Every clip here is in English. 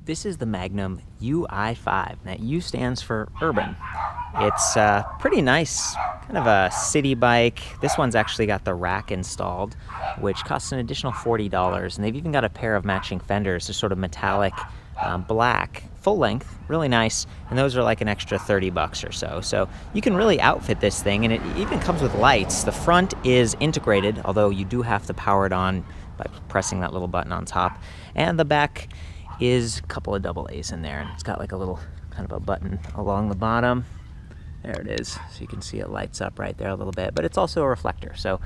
This is the Magnum Ui5. Now U stands for urban. It's pretty nice, kind of a city bike. This one's actually got the rack installed, which costs an additional $40. And they've even got a pair of matching fenders, they're sort of metallic black, full length, really nice. And those are like an extra 30 bucks or so. So you can really outfit this thing, and it even comes with lights. The front is integrated, although you do have to power it on by pressing that little button on top. And the back is a couple of double A's in there, and it's got like a little kind of a button along the bottom. There it is, so you can see it lights up right there a little bit, but it's also a reflector, so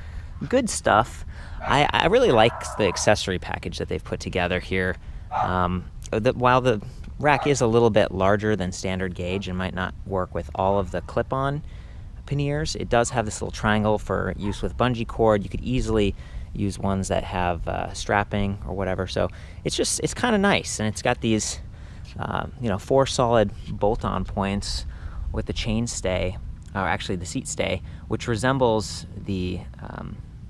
good stuff. I really like the accessory package that they've put together here. While the rack is a little bit larger than standard gauge and might not work with all of the clip-on panniers, it does have this little triangle for use with bungee cord. You could easily use ones that have strapping or whatever, so it's kind of nice. And it's got these 4 solid bolt-on points with the chain stay, or actually the seat stay, which resembles the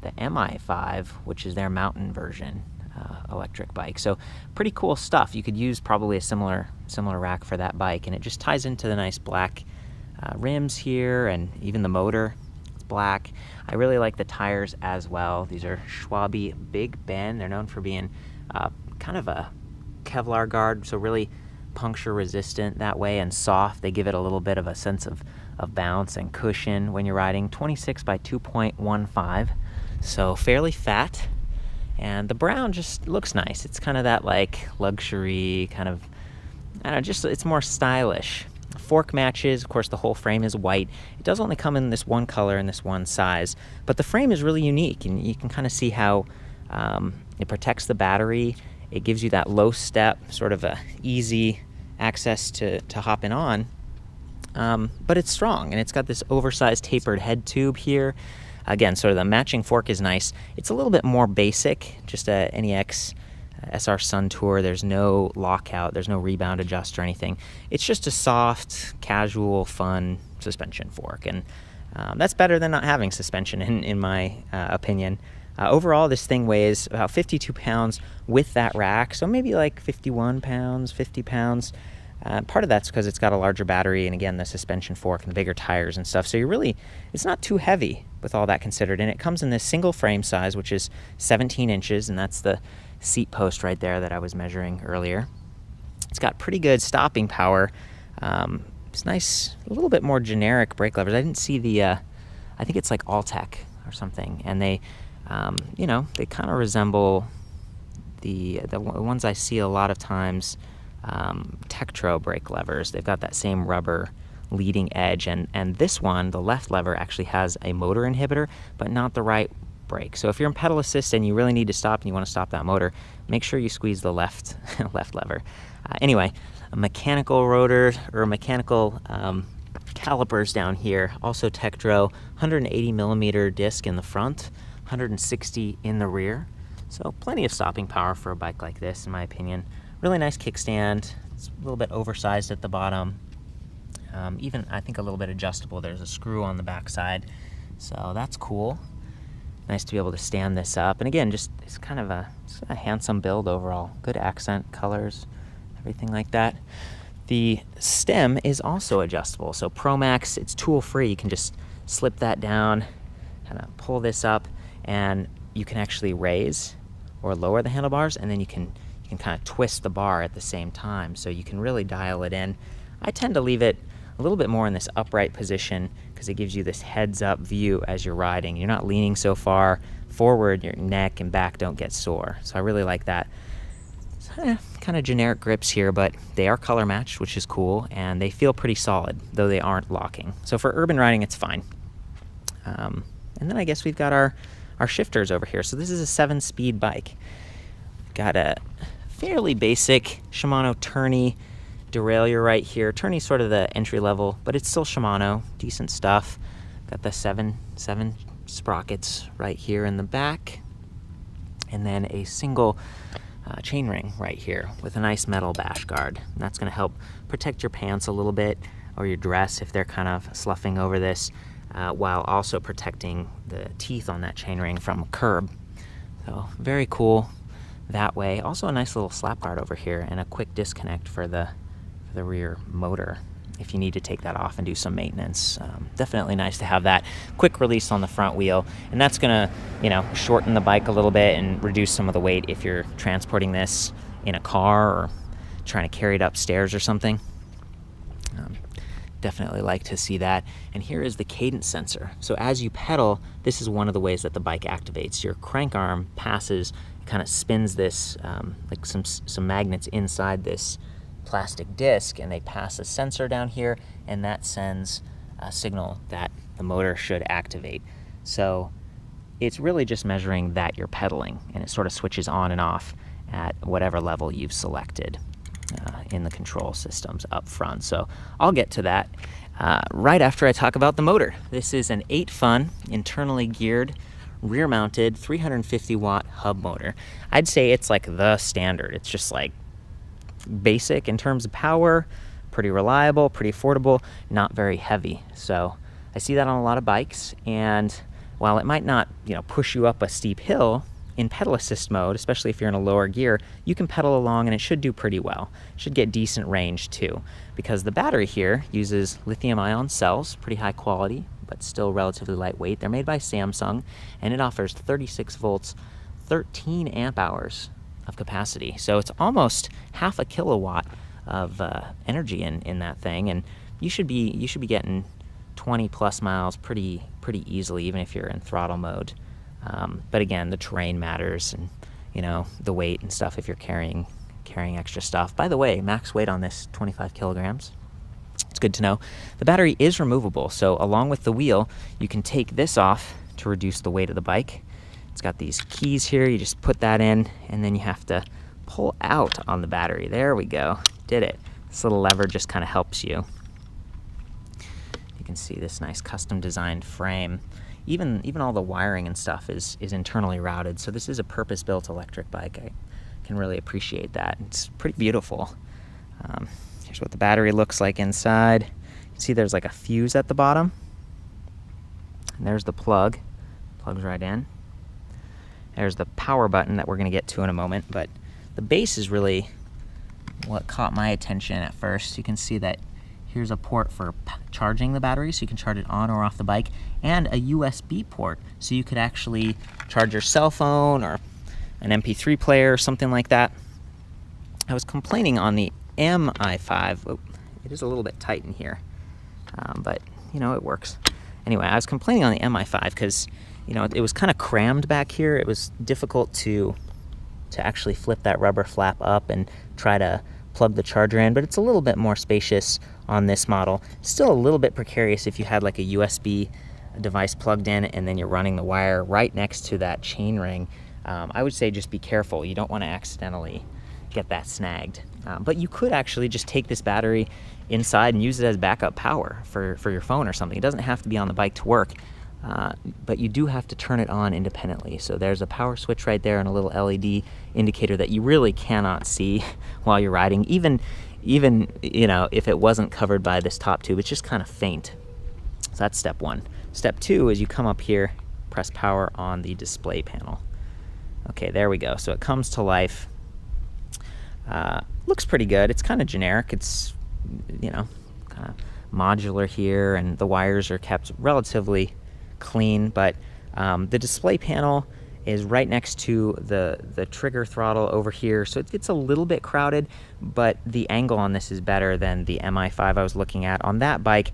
Mi5, which is their mountain version electric bike. So pretty cool stuff. You could use probably a similar rack for that bike, and it just ties into the nice black rims here, and even the motor, it's black. I really like the tires as well. These are Schwabe Big Ben. They're known for being kind of a Kevlar guard, so really puncture resistant that way, and soft. They give it a little bit of a sense of bounce and cushion when you're riding. 26 by 2.15, so fairly fat. And the brown just looks nice. It's kind of that like luxury kind of, I don't know, just it's more stylish. Fork matches, of course the whole frame is white. It does only come in this one color and this one size, but the frame is really unique, and you can kind of see how it protects the battery. It gives you that low step, sort of a easy access to hopping on, but it's strong, and it's got this oversized tapered head tube here. Again, sort of the matching fork is nice. It's a little bit more basic, just a NEX SR Sun Tour. There's no lockout, there's no rebound adjust or anything. It's just a soft, casual, fun suspension fork, and that's better than not having suspension in my opinion. Overall, this thing weighs about 52 pounds with that rack, so maybe like 51 pounds, 50 pounds. Part of that's because it's got a larger battery, and again, the suspension fork and the bigger tires and stuff, so it's not too heavy with all that considered. And it comes in this single frame size, which is 17 inches, and that's the seat post right there that I was measuring earlier. It's got pretty good stopping power. It's nice, a little bit more generic brake levers. I didn't see the, I think it's like Alltech or something, and they kind of resemble the ones I see a lot of times, Tektro brake levers. They've got that same rubber leading edge, and this one, the left lever, actually has a motor inhibitor, but not the right brake. So if you're in pedal assist and you really need to stop and you want to stop that motor, make sure you squeeze the left lever. Anyway, a mechanical rotor, or mechanical calipers down here, also Tektro, 180 millimeter disc in the front, 160 in the rear. So plenty of stopping power for a bike like this, in my opinion. Really nice kickstand. It's a little bit oversized at the bottom. Even, I think, a little bit adjustable. There's a screw on the back side, so that's cool. Nice to be able to stand this up. And again, it's kind of a handsome build overall. Good accent colors, everything like that. The stem is also adjustable. So Pro Max, it's tool free. You can just slip that down, kind of pull this up, and you can actually raise or lower the handlebars, and then you can kind of twist the bar at the same time, so you can really dial it in. I tend to leave it a little bit more in this upright position because it gives you this heads-up view as you're riding. You're not leaning so far forward, your neck and back don't get sore. So I really like that. So, kind of generic grips here, but they are color matched, which is cool, and they feel pretty solid, though they aren't locking. So for urban riding, it's fine. And then I guess we've got our shifters over here. So this is a 7-speed bike. Got a fairly basic Shimano Tourney derailleur right here. Tourney's sort of the entry level, but it's still Shimano, decent stuff. Got the seven sprockets right here in the back, and then a single chainring right here with a nice metal bash guard. And that's going to help protect your pants a little bit, or your dress if they're kind of sloughing over this, while also protecting the teeth on that chainring from curb. So very cool. that way. Also a nice little slap guard over here and a quick disconnect for the rear motor if you need to take that off and do some maintenance. Definitely nice to have that quick release on the front wheel, and that's gonna, you know, shorten the bike a little bit and reduce some of the weight if you're transporting this in a car or trying to carry it upstairs or something. Definitely like to see that. And here is the cadence sensor. So as you pedal, this is one of the ways that the bike activates. Your crank arm passes, kind of spins this, like some magnets inside this plastic disc, and they pass a sensor down here, and that sends a signal that the motor should activate. So it's really just measuring that you're pedaling, and it sort of switches on and off at whatever level you've selected in the control systems up front. So I'll get to that right after I talk about the motor. This is an 8-fun, internally geared, rear-mounted, 350-watt hub motor. I'd say it's like the standard. It's just like basic in terms of power, pretty reliable, pretty affordable, not very heavy. So I see that on a lot of bikes, and while it might not, you know, push you up a steep hill, in pedal assist mode, especially if you're in a lower gear, you can pedal along and it should do pretty well. It should get decent range too, because the battery here uses lithium-ion cells, pretty high quality, but still relatively lightweight. They're made by Samsung, and it offers 36 volts, 13 amp hours of capacity. So it's almost half a kilowatt of energy in that thing, and you should be getting 20 plus miles pretty easily, even if you're in throttle mode. But again, the terrain matters, and you know, the weight and stuff if you're carrying extra stuff. By the way, max weight on this 25 kilograms. It's good to know. The battery is removable, so along with the wheel, you can take this off to reduce the weight of the bike. It's got these keys here. You just put that in, and then you have to pull out on the battery. There we go. Did it. This little lever just kind of helps you. You can see this nice custom designed frame. Even all the wiring and stuff is internally routed, so this is a purpose-built electric bike. I can really appreciate that. It's pretty beautiful. Here's what the battery looks like inside. You can see there's like a fuse at the bottom. And there's the plug. Plugs right in. There's the power button that we're going to get to in a moment, but the base is really what caught my attention at first. You can see that here's a port for charging the battery, so you can charge it on or off the bike, and a USB port, so you could actually charge your cell phone or an MP3 player or something like that. I was complaining on the Ui5. Oh, it is a little bit tight in here, but you know, it works. Anyway, I was complaining on the Ui5 because, you know, it was kind of crammed back here. It was difficult to actually flip that rubber flap up and try to plug the charger in, but it's a little bit more spacious on this model. Still a little bit precarious if you had like a USB device plugged in and then you're running the wire right next to that chain ring. I would say just be careful. You don't want to accidentally get that snagged. But you could actually just take this battery inside and use it as backup power for your phone or something. It doesn't have to be on the bike to work, but you do have to turn it on independently. So there's a power switch right there and a little LED indicator that you really cannot see while you're riding. Even you know, if it wasn't covered by this top tube, it's just kind of faint. So that's step one. Step two is you come up here, press power on the display panel. Okay, there we go. So it comes to life. Looks pretty good. It's kind of generic. It's, you know, kind of modular here, and the wires are kept relatively clean, but the display panel is right next to the trigger throttle over here, so it's a little bit crowded, but the angle on this is better than the Ui5 I was looking at. On that bike,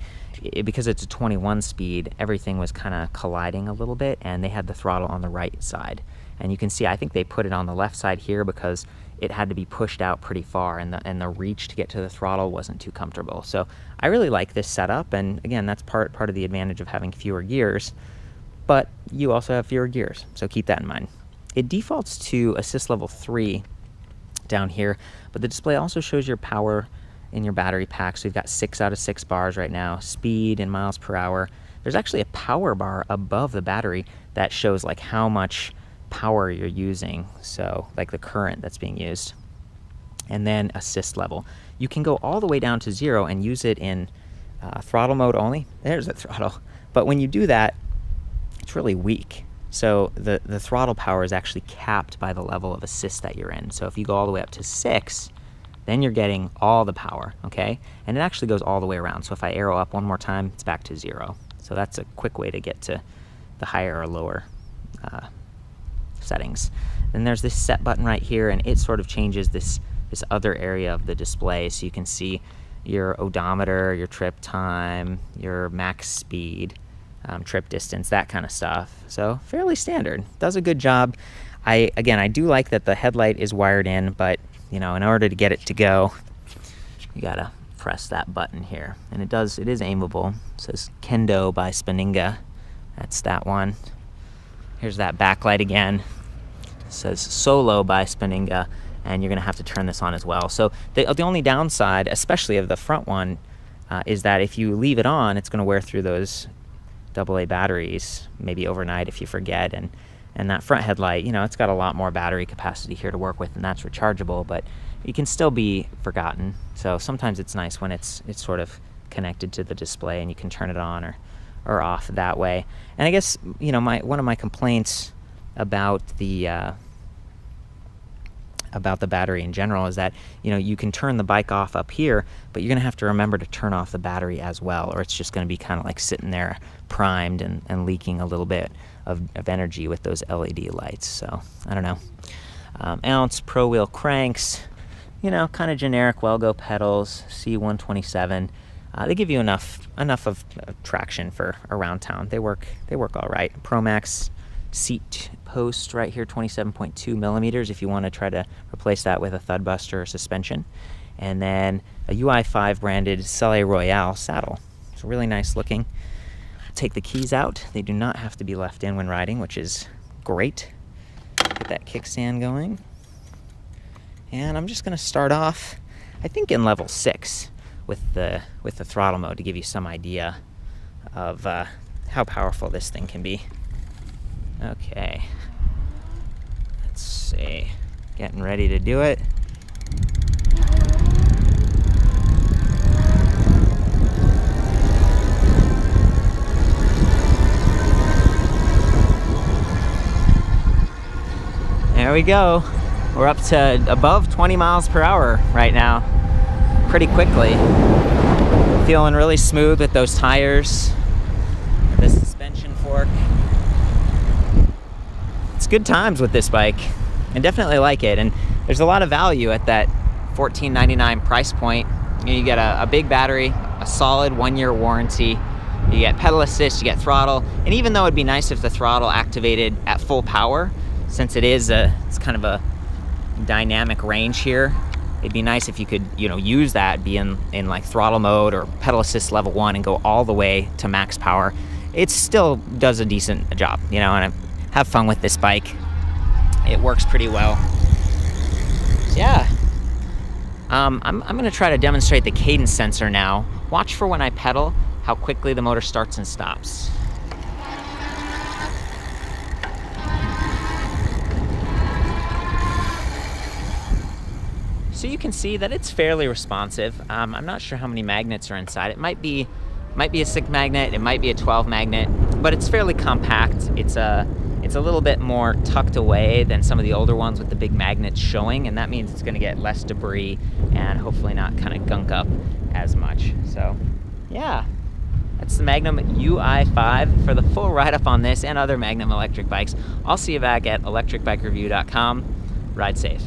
because it's a 21 speed, everything was kind of colliding a little bit, and they had the throttle on the right side. And you can see, I think they put it on the left side here because it had to be pushed out pretty far, and the reach to get to the throttle wasn't too comfortable. So I really like this setup, and again, that's part of the advantage of having fewer gears, but you also have fewer gears, so keep that in mind. It defaults to assist level 3 down here, but the display also shows your power in your battery pack. So you've got 6 out of 6 bars right now, speed in miles per hour. There's actually a power bar above the battery that shows like how much power you're using, so like the current that's being used. And then assist level. You can go all the way down to 0 and use it in throttle mode only. There's the throttle. But when you do that, it's really weak. So the throttle power is actually capped by the level of assist that you're in. So if you go all the way up to 6, then you're getting all the power, okay? And it actually goes all the way around. So if I arrow up one more time, it's back to 0. So that's a quick way to get to the higher or lower settings. Then there's this set button right here, and it sort of changes this other area of the display. So you can see your odometer, your trip time, your max speed, trip distance, that kind of stuff. So fairly standard. Does a good job. Again, I do like that the headlight is wired in, but you know, in order to get it to go, you gotta press that button here. And it is aimable. It says Kendo by Spaninga. That's that one. Here's that backlight again. It says Solo by Spaninga, and you're gonna have to turn this on as well. So the only downside, especially of the front one, is that if you leave it on, it's gonna wear through those AA batteries, maybe overnight if you forget. And that front headlight, you know, it's got a lot more battery capacity here to work with, and that's rechargeable, but it can still be forgotten. So sometimes it's nice when it's sort of connected to the display and you can turn it on or off that way. And I guess, you know, one of my complaints about the battery in general is that, you know, you can turn the bike off up here, but you're gonna have to remember to turn off the battery as well, or it's just gonna be kind of like sitting there primed and leaking a little bit of energy with those LED lights. So I don't know. Ounce pro wheel cranks, you know, kind of generic Welgo pedals, C127. They give you enough of traction for around town. They work all right. Promax seat post right here, 27.2 millimeters if you want to try to replace that with a thud buster or suspension. And then a Ui5 branded Soleil Royale saddle. It's really nice looking. Take the keys out. They do not have to be left in when riding, which is great. Get that kickstand going. And I'm just gonna start off, I think, in level 6 with the throttle mode to give you some idea of how powerful this thing can be. Okay, let's see, getting ready to do it. There we go. We're up to above 20 miles per hour right now, pretty quickly. Feeling really smooth with those tires, the suspension fork. It's good times with this bike. I definitely like it, and there's a lot of value at that $14.99 price point. You get a big battery, a solid 1-year warranty, you get pedal assist, you get throttle, and even though it'd be nice if the throttle activated at full power, since it's kind of a dynamic range here, it'd be nice if you could, you know, use that, be in like throttle mode or pedal assist level 1 and go all the way to max power. It still does a decent job, you know, and I have fun with this bike. It works pretty well. So yeah, I'm gonna try to demonstrate the cadence sensor now. Watch for when I pedal, how quickly the motor starts and stops. So you can see that it's fairly responsive. I'm not sure how many magnets are inside. It might be a 6 magnet, it might be a 12 magnet, but it's fairly compact. It's a little bit more tucked away than some of the older ones with the big magnets showing, and that means it's gonna get less debris and hopefully not kind of gunk up as much. So yeah, that's the Magnum Ui5. For the full write-up on this and other Magnum electric bikes, I'll see you back at electricbikereview.com. Ride safe.